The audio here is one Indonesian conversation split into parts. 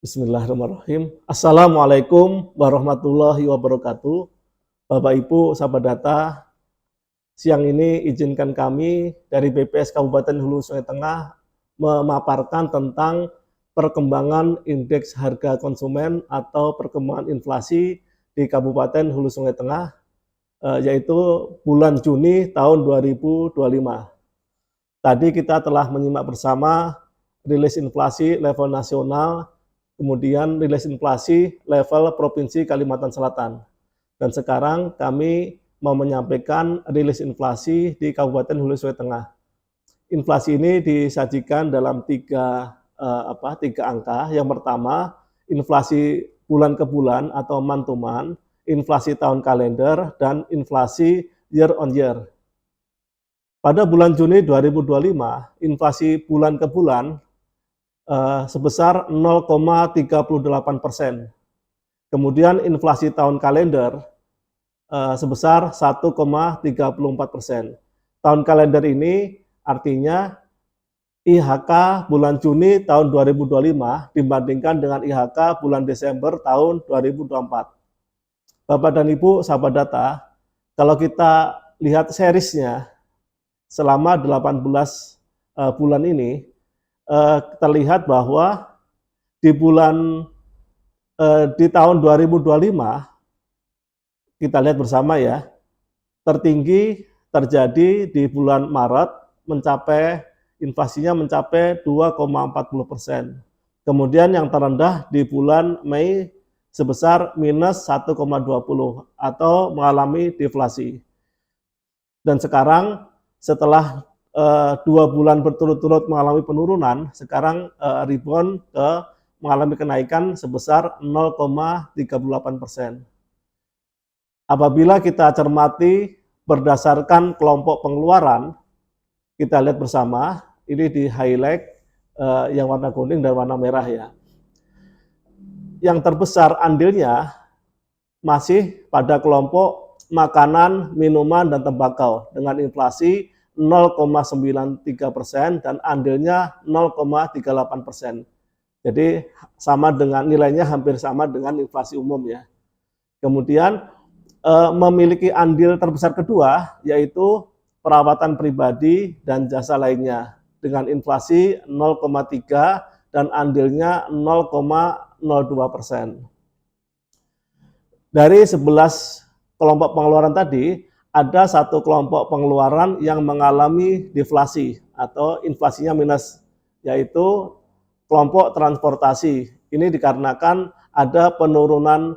Bismillahirrahmanirrahim. Assalamualaikum warahmatullahi wabarakatuh. Bapak Ibu, sahabat data, siang ini izinkan kami dari BPS Kabupaten Hulu Sungai Tengah memaparkan tentang perkembangan indeks harga konsumen atau perkembangan inflasi di Kabupaten Hulu Sungai Tengah, yaitu bulan Juni tahun 2025. Tadi kita telah menyimak bersama rilis inflasi level nasional, kemudian rilis inflasi level Provinsi Kalimantan Selatan. Dan sekarang kami mau menyampaikan rilis inflasi di Kabupaten Hulu Sungai Tengah. Inflasi ini disajikan dalam tiga angka. Yang pertama, inflasi bulan ke bulan atau month to month, inflasi tahun kalender, dan inflasi year on year. Pada bulan Juni 2025, inflasi bulan ke bulan sebesar 0,38%. Kemudian inflasi tahun kalender sebesar 1,34%. Tahun kalender ini artinya IHK bulan Juni tahun 2025 dibandingkan dengan IHK bulan Desember tahun 2024. Bapak dan Ibu sahabat data, kalau kita lihat seriesnya selama 18 bulan ini, terlihat bahwa di tahun 2025 kita lihat bersama ya, tertinggi terjadi di bulan Maret, inflasinya mencapai 2,40%. Kemudian yang terendah di bulan Mei sebesar minus 1,20 atau mengalami deflasi. Dan sekarang setelah 2 bulan berturut-turut mengalami penurunan, sekarang rebound mengalami kenaikan sebesar 0,38%. Apabila kita cermati berdasarkan kelompok pengeluaran, kita lihat bersama, ini di highlight yang warna kuning dan warna merah ya. Yang terbesar andilnya masih pada kelompok makanan, minuman, dan tembakau dengan inflasi 0,93% dan andilnya 0,38%. Jadi sama dengan nilainya hampir sama dengan inflasi umum ya. Kemudian memiliki andil terbesar kedua yaitu perawatan pribadi dan jasa lainnya dengan inflasi 0,3 dan andilnya 0,02%. Dari 11 kelompok pengeluaran tadi, ada satu kelompok pengeluaran yang mengalami deflasi atau inflasinya minus, yaitu kelompok transportasi. Ini dikarenakan ada penurunan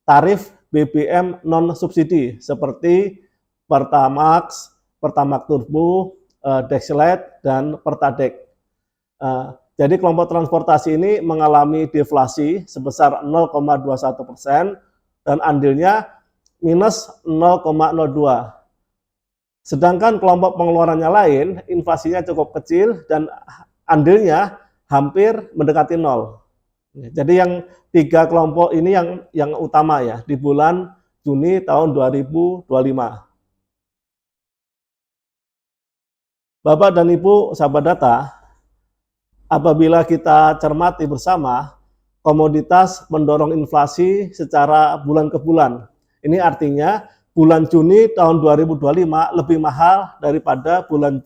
tarif BBM non-subsidi seperti Pertamax, Pertamax Turbo, Dexlite, dan Pertadek. Jadi kelompok transportasi ini mengalami deflasi sebesar 0,21% dan andilnya minus 0,02. Sedangkan kelompok pengeluarannya lain, inflasinya cukup kecil dan andilnya hampir mendekati 0. Jadi yang 3 kelompok ini yang utama ya di bulan Juni tahun 2025. Bapak dan Ibu sahabat data, apabila kita cermati bersama, komoditas mendorong inflasi secara bulan ke bulan. Ini artinya bulan Juni tahun 2025 lebih mahal daripada bulan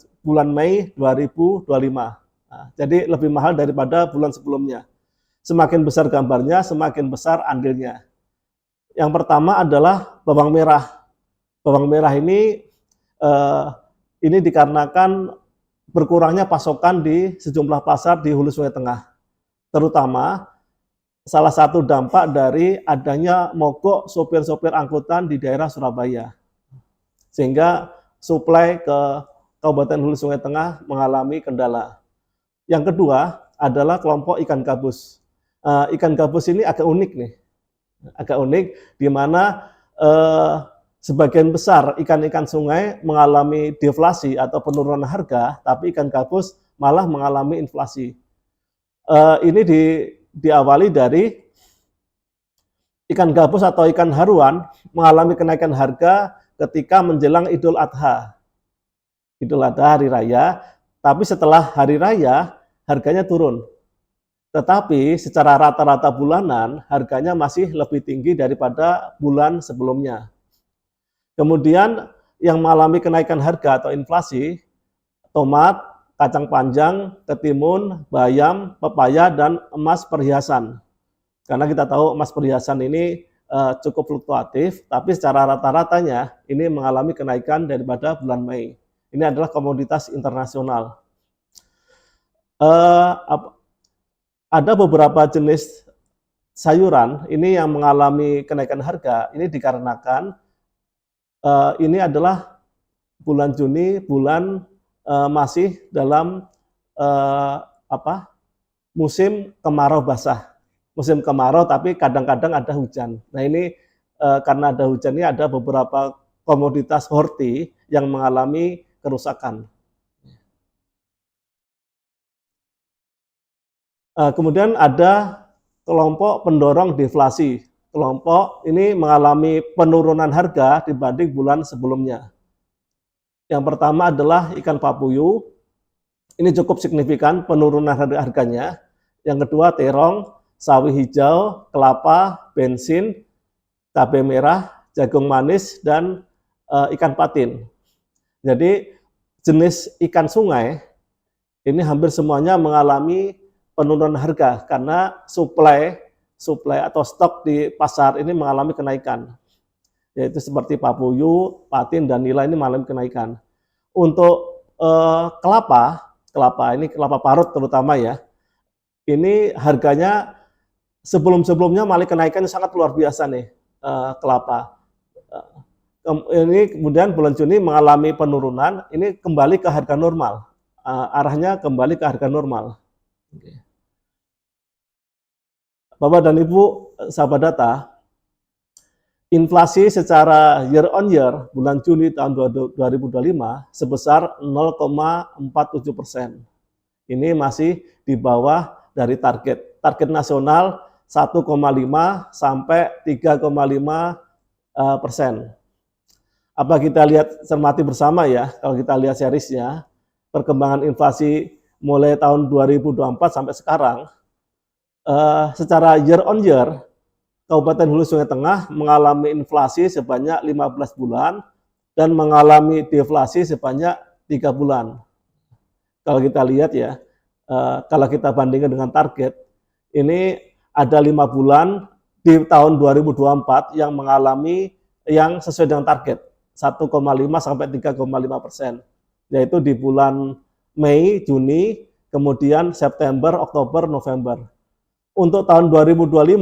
Mei 2025. Nah, jadi lebih mahal daripada bulan sebelumnya. Semakin besar gambarnya, semakin besar andilnya. Yang pertama adalah bawang merah. Bawang merah ini dikarenakan berkurangnya pasokan di sejumlah pasar di Hulu Sungai Tengah. Terutama salah satu dampak dari adanya mogok sopir-sopir angkutan di daerah Surabaya. Sehingga suplai ke Kabupaten Hulu Sungai Tengah mengalami kendala. Yang kedua adalah kelompok ikan gabus. Ikan gabus ini agak unik nih. Agak unik di mana sebagian besar ikan-ikan sungai mengalami deflasi atau penurunan harga, tapi ikan gabus malah mengalami inflasi. Ini diawali dari ikan gabus atau ikan haruan mengalami kenaikan harga ketika menjelang Idul Adha. Idul Adha hari raya, tapi setelah hari raya harganya turun. Tetapi secara rata-rata bulanan harganya masih lebih tinggi daripada bulan sebelumnya. Kemudian yang mengalami kenaikan harga atau inflasi, tomat, kacang panjang, ketimun, bayam, pepaya, dan emas perhiasan. Karena kita tahu emas perhiasan ini cukup fluktuatif, tapi secara rata-ratanya ini mengalami kenaikan daripada bulan Mei. Ini adalah komoditas internasional. Ada beberapa jenis sayuran ini yang mengalami kenaikan harga. Ini dikarenakan ini adalah bulan Juni, bulan masih dalam musim kemarau basah. Musim kemarau tapi kadang-kadang ada hujan. Nah ini karena ada hujan ini ada beberapa komoditas horti yang mengalami kerusakan. Kemudian ada kelompok pendorong deflasi. Kelompok ini mengalami penurunan harga dibanding bulan sebelumnya. Yang pertama adalah ikan papuyu. Ini cukup signifikan penurunan harganya. Yang kedua terong, sawi hijau, kelapa, bensin, cabai merah, jagung manis, dan ikan patin. Jadi jenis ikan sungai ini hampir semuanya mengalami penurunan harga karena supply atau stok di pasar ini mengalami kenaikan. Yaitu seperti papuyu, patin, dan nila ini mengalami kenaikan. Untuk kelapa ini kelapa parut terutama ya, ini harganya sebelum-sebelumnya malah kenaikan sangat luar biasa nih kelapa. Ini kemudian bulan Juni mengalami penurunan, ini kembali ke harga normal, arahnya kembali ke harga normal. Bapak dan Ibu sahabat data, inflasi secara year on year bulan Juni tahun 2025 sebesar 0,47%. Ini masih di bawah dari target. Target nasional 1,5 sampai 3,5%. Apa kita lihat cermati bersama ya, kalau kita lihat seriesnya, perkembangan inflasi mulai tahun 2024 sampai sekarang, secara year on year, Kabupaten Hulu Sungai Tengah mengalami inflasi sebanyak 15 bulan dan mengalami deflasi sebanyak 3 bulan. Kalau kita lihat ya, kalau kita bandingkan dengan target, ini ada 5 bulan di tahun 2024 yang mengalami yang sesuai dengan target, 1,5 sampai 3,5%, yaitu di bulan Mei, Juni, kemudian September, Oktober, November. Untuk tahun 2025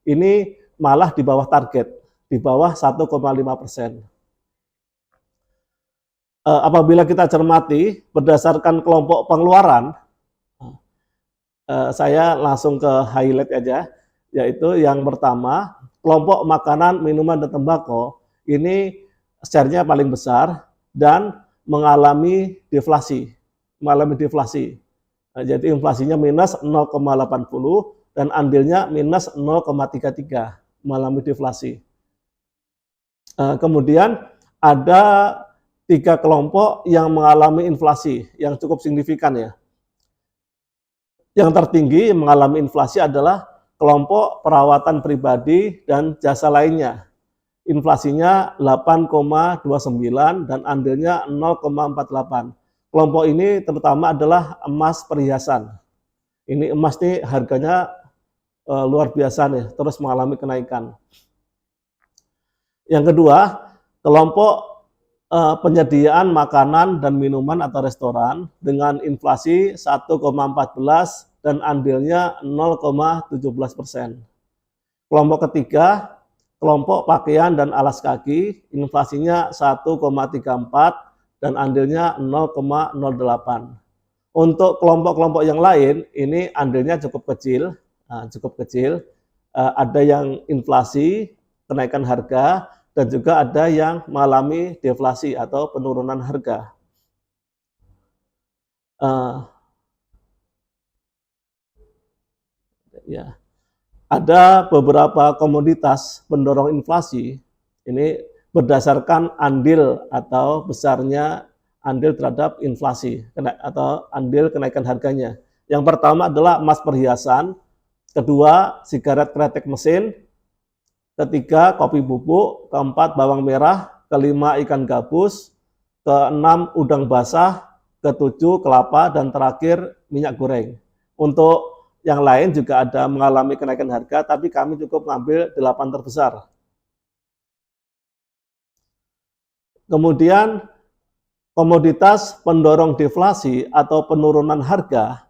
ini malah di bawah target, di bawah 1,5%. Apabila kita cermati berdasarkan kelompok pengeluaran, saya langsung ke highlight aja, yaitu yang pertama, kelompok makanan, minuman, dan tembakau, ini sejarahnya paling besar dan mengalami deflasi. Jadi inflasinya minus 0,80 dan andilnya minus 0,33, mengalami deflasi. Kemudian ada 3 kelompok yang mengalami inflasi yang cukup signifikan ya. Yang tertinggi yang mengalami inflasi adalah kelompok perawatan pribadi dan jasa lainnya. Inflasinya 8,29 dan andilnya 0,48. Kelompok ini terutama adalah emas perhiasan. Ini emas nih harganya luar biasa nih, terus mengalami kenaikan. Yang kedua, kelompok penyediaan makanan dan minuman atau restoran dengan inflasi 1,14 dan andilnya 0,17%. Kelompok ketiga, kelompok pakaian dan alas kaki, inflasinya 1,34 dan andilnya 0,08. Untuk kelompok-kelompok yang lain, ini andilnya cukup kecil. Ada yang inflasi, kenaikan harga, dan juga ada yang mengalami deflasi atau penurunan harga. Ada beberapa komoditas pendorong inflasi, ini berdasarkan andil atau besarnya andil terhadap inflasi atau andil kenaikan harganya. Yang pertama adalah emas perhiasan, kedua sigaret kretek mesin, ketiga kopi bubuk, keempat bawang merah, kelima ikan gabus, keenam udang basah, ketujuh kelapa, dan terakhir minyak goreng. Untuk yang lain juga ada mengalami kenaikan harga, tapi kami cukup mengambil 8 terbesar. Kemudian komoditas pendorong deflasi atau penurunan harga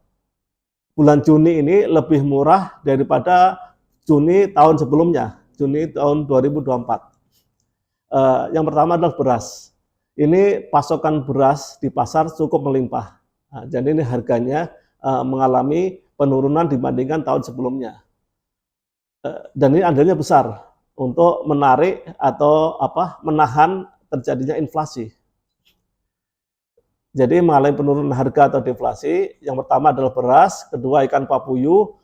bulan Juni ini lebih murah daripada Juni tahun sebelumnya, Juni tahun 2024. Yang pertama adalah beras. Ini pasokan beras di pasar cukup melimpah. Nah, jadi ini harganya mengalami penurunan dibandingkan tahun sebelumnya. Dan ini andilnya besar untuk menarik atau menahan terjadinya inflasi. Jadi mengalami penurunan harga atau deflasi, yang pertama adalah beras, kedua ikan papuyu,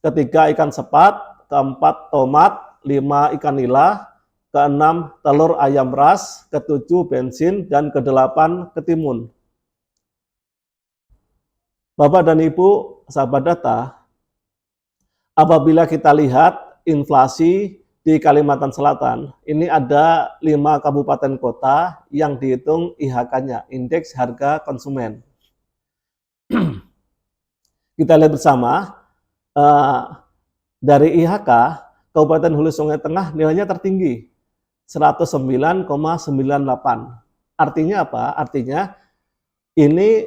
ketiga ikan sepat, keempat tomat, lima ikan nila, keenam telur ayam ras, ketujuh bensin, dan kedelapan ketimun. Bapak dan Ibu, sahabat data, apabila kita lihat inflasi di Kalimantan Selatan, ini ada 5 kabupaten kota yang dihitung IHK-nya, Indeks Harga Konsumen. Kita lihat bersama, dari IHK, Kabupaten Hulu Sungai Tengah nilainya tertinggi, 109,98. Artinya apa? Artinya ini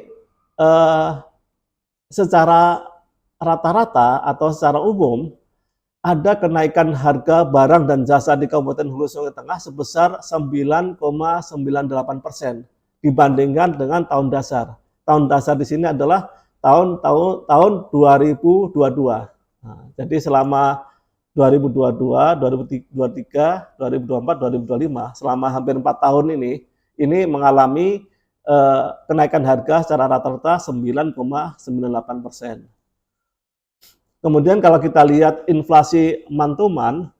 secara rata-rata atau secara umum, ada kenaikan harga barang dan jasa di Kabupaten Hulu Sungai Tengah sebesar 9,98% dibandingkan dengan tahun dasar. Tahun dasar di sini adalah tahun 2022. Nah, jadi selama 2022, 2023, 2024, 2025, selama hampir 4 tahun ini mengalami kenaikan harga secara rata-rata 9,98%. Kemudian kalau kita lihat inflasi mantuman,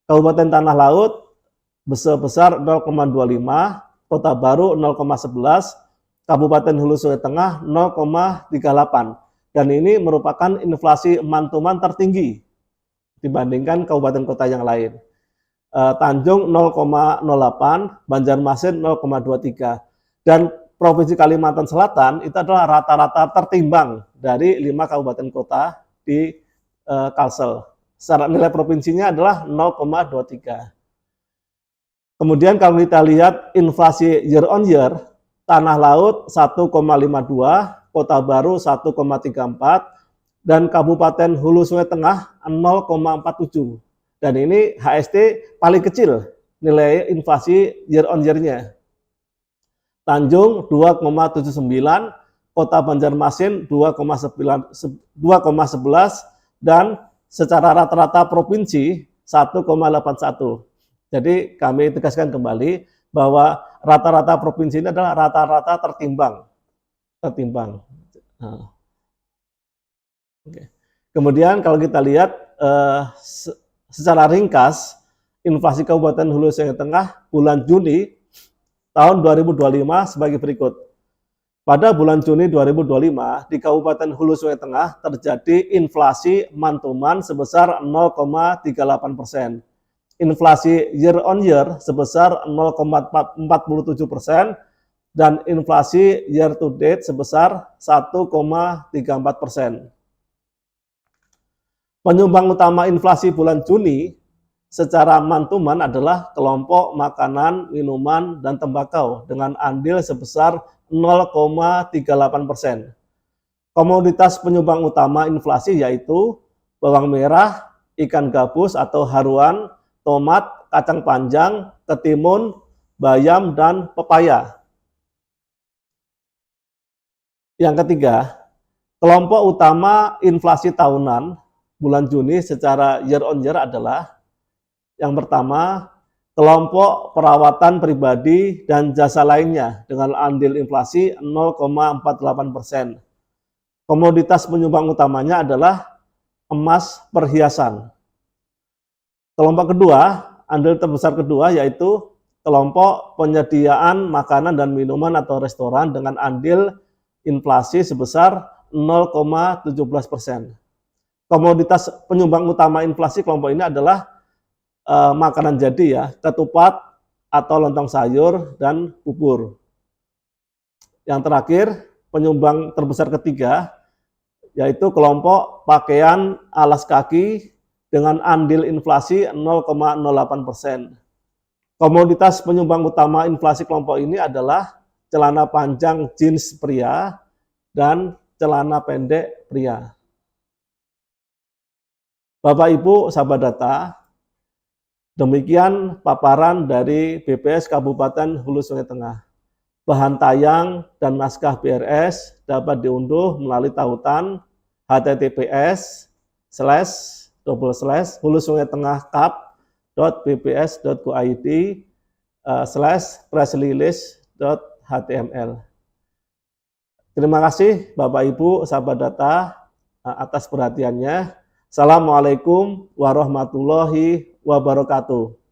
Kabupaten Tanah Laut sebesar 0,25, Kota Baru 0,11, Kabupaten Hulu Sungai Tengah 0,38. Dan ini merupakan inflasi mantuman tertinggi dibandingkan kabupaten kota yang lain. Tanjung 0,08, Banjarmasin 0,23. Dan Provinsi Kalimantan Selatan itu adalah rata-rata tertimbang dari 5 kabupaten kota di Kalsel. Secara nilai provinsinya adalah 0,23. Kemudian kalau kita lihat inflasi year on year, Tanah Laut 1,52, Kota Baru 1,34, dan Kabupaten Hulu Sungai Tengah 0,47. Dan ini HST paling kecil nilai inflasi year on year-nya. Tanjung 2,79, Kota Banjarmasin 2,11, dan secara rata-rata provinsi 1,81. Jadi kami tegaskan kembali bahwa rata-rata provinsi ini adalah rata-rata tertimbang. Nah. Kemudian kalau kita lihat secara ringkas, inflasi Kabupaten Hulu Sungai Tengah bulan Juni tahun 2025 sebagai berikut. Pada bulan Juni 2025, di Kabupaten Hulu Sungai Tengah terjadi inflasi mantuman sebesar 0,38%. Inflasi year on year sebesar 0,47%, dan inflasi year to date sebesar 1,34%. Penyumbang utama inflasi bulan Juni secara mantuman adalah kelompok makanan, minuman, dan tembakau dengan andil sebesar 0,38%. Komoditas penyumbang utama inflasi yaitu bawang merah, ikan gabus atau haruan, tomat, kacang panjang, ketimun, bayam, dan pepaya. Yang ketiga, kelompok utama inflasi tahunan bulan Juni secara year on year adalah yang pertama, kelompok perawatan pribadi dan jasa lainnya dengan andil inflasi 0,48%. Komoditas penyumbang utamanya adalah emas perhiasan. Kelompok kedua, andil terbesar kedua yaitu kelompok penyediaan makanan dan minuman atau restoran dengan andil inflasi sebesar 0,17%. Komoditas penyumbang utama inflasi kelompok ini adalah makanan jadi ya, ketupat atau lontong sayur dan bubur. Yang terakhir, penyumbang terbesar ketiga, yaitu kelompok pakaian alas kaki dengan andil inflasi 0,08%. Komoditas penyumbang utama inflasi kelompok ini adalah celana panjang jeans pria dan celana pendek pria. Bapak Ibu sahabat data, demikian paparan dari BPS Kabupaten Hulu Sungai Tengah. Bahan tayang dan naskah BRS dapat diunduh melalui tautan https://hulusungaitengah.bps.go.id/pressrelease.html. Terima kasih Bapak Ibu sahabat data atas perhatiannya. Assalamualaikum warahmatullahi wabarakatuh.